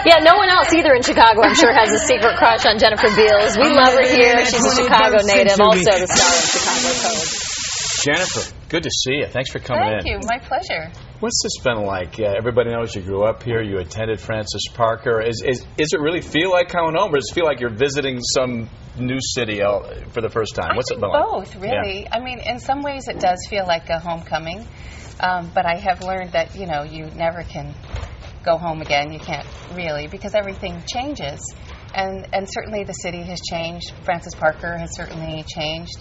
Yeah, no one else either in Chicago, I'm sure, has a secret crush on Jennifer Beals. We love her here. She's a Chicago native, also the star of Chicago Code. Jennifer, good to see you. Thanks for coming in. Thank you. My pleasure. What's this been like? Everybody knows you grew up here. You attended Francis Parker. Is it really feel like coming home, or does it feel like you're visiting some new city for the first time? What's it been like? Both, really. Yeah. I mean, in some ways it does feel like a homecoming, but I have learned that, you know, you never can go home again. You can't really, because everything changes. And certainly the city has changed. Francis Parker has certainly changed.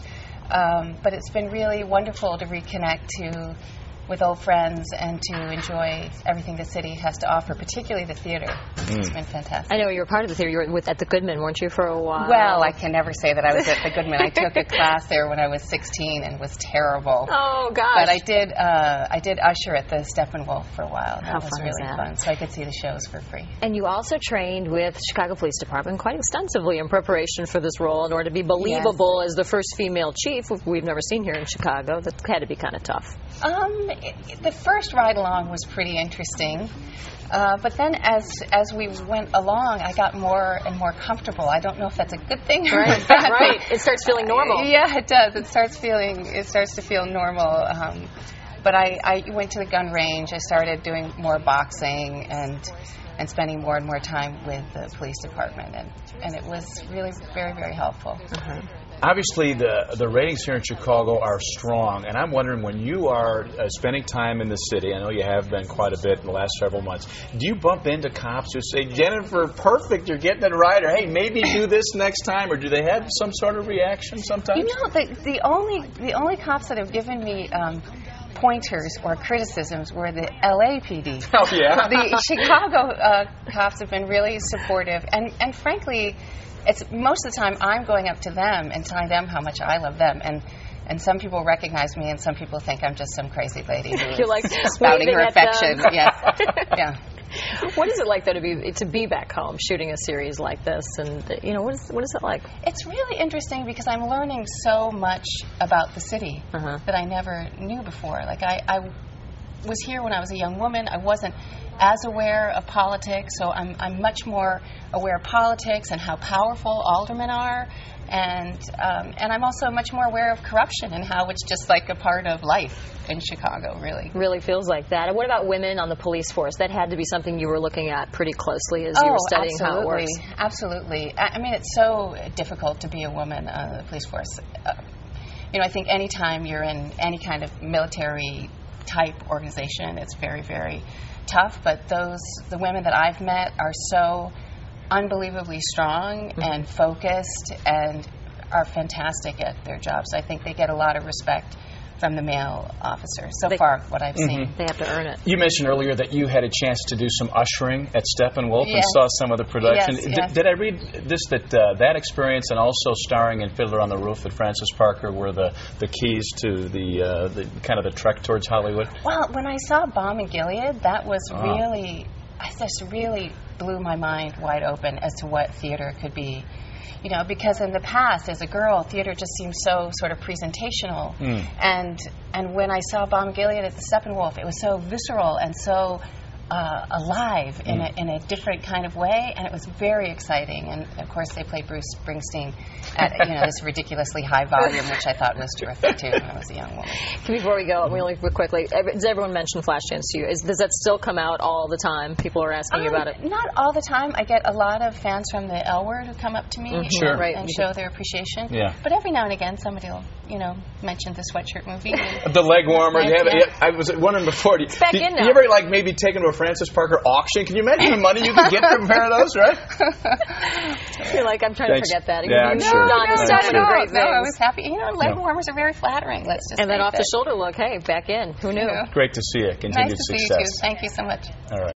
But it's been really wonderful to reconnect with old friends and to enjoy everything the city has to offer, particularly the theater. It's been fantastic. I know you were part of the theater. You were at the Goodman, weren't you, for a while? Well, I can never say that I was at the Goodman. I took a class there when I was 16 and was terrible. Oh, gosh. But I did usher at the Steppenwolf for a while. That was really fun. So I could see the shows for free. And you also trained with Chicago Police Department quite extensively in preparation for this role in order to be believable as the first female chief we've never seen here in Chicago. That had to be kind of tough. The first ride along was pretty interesting, but then as we went along, I got more and more comfortable. I don't know if that's a good thing or a bad thing. Right. It starts feeling normal. Yeah, it does. It starts to feel normal. But I went to the gun range. I started doing more boxing and spending more and more time with the police department, and it was really very, very helpful. Obviously, the ratings here in Chicago are strong, and I'm wondering, when you are spending time in the city, I know you have been quite a bit in the last several months, do you bump into cops who say, Jennifer, perfect, you're getting it right, or hey, maybe do this next time, or do they have some sort of reaction sometimes? You know, the only cops that have given me pointers or criticisms were the LAPD. Oh, yeah? The Chicago cops have been really supportive, and frankly, it's most of the time I'm going up to them and telling them how much I love them, and some people recognize me, and some people think I'm just some crazy lady who's You're like spouting her affection. Yes, yeah. What is it like, though, to be back home shooting a series like this, and you know, what is it like? It's really interesting because I'm learning so much about the city that I never knew before. Like I was here when I was a young woman. I wasn't as aware of politics, so I'm much more aware of politics and how powerful aldermen are, and I'm also much more aware of corruption and how it's just like a part of life in Chicago, really. Really feels like that. And what about women on the police force? That had to be something you were looking at pretty closely as you were studying how it works. Absolutely. I mean, it's so difficult to be a woman on the police force. You know, I think anytime you're in any kind of military type organization, it's very, very tough, but the women that I've met are so unbelievably strong and focused and are fantastic at their jobs. I think they get a lot of respect from the male officers, far, what I've seen. They have to earn it. You mentioned earlier that you had a chance to do some ushering at Steppenwolf and saw some of the production. Yes. Did I read this, that experience and also starring in Fiddler on the Roof at Francis Parker were the keys to the kind of the trek towards Hollywood? Well, when I saw Bomb in Gilead, that was really, I just really blew my mind wide open as to what theater could be. You know, because in the past, as a girl, theater just seemed so sort of presentational. And when I saw Bomb Gilead at the Steppenwolf, it was so visceral and so alive in a different kind of way, and it was very exciting. And of course, they played Bruce Springsteen at this ridiculously high volume, which I thought was terrific too when I was a young woman. Before we go, really quickly, does everyone mention Flashdance to you? Does that still come out all the time? People are asking you about it. Not all the time. I get a lot of fans from the L Word who come up to me and show their appreciation. Yeah. But every now and again, somebody will mention the Sweatshirt movie. The leg warmer. I was wondering before. It's back in now. You ever maybe taken to a Francis Parker auction? Can you imagine the money you could get from a pair of those, right? You're like, I'm trying to forget that. Yeah, I'm sure. No, I was happy. Leg warmers are very flattering. Let's just. And then off the shoulder look. Hey, back in. Who knew? Great to see you. Continued nice to success. See you too. Thank you so much. All right.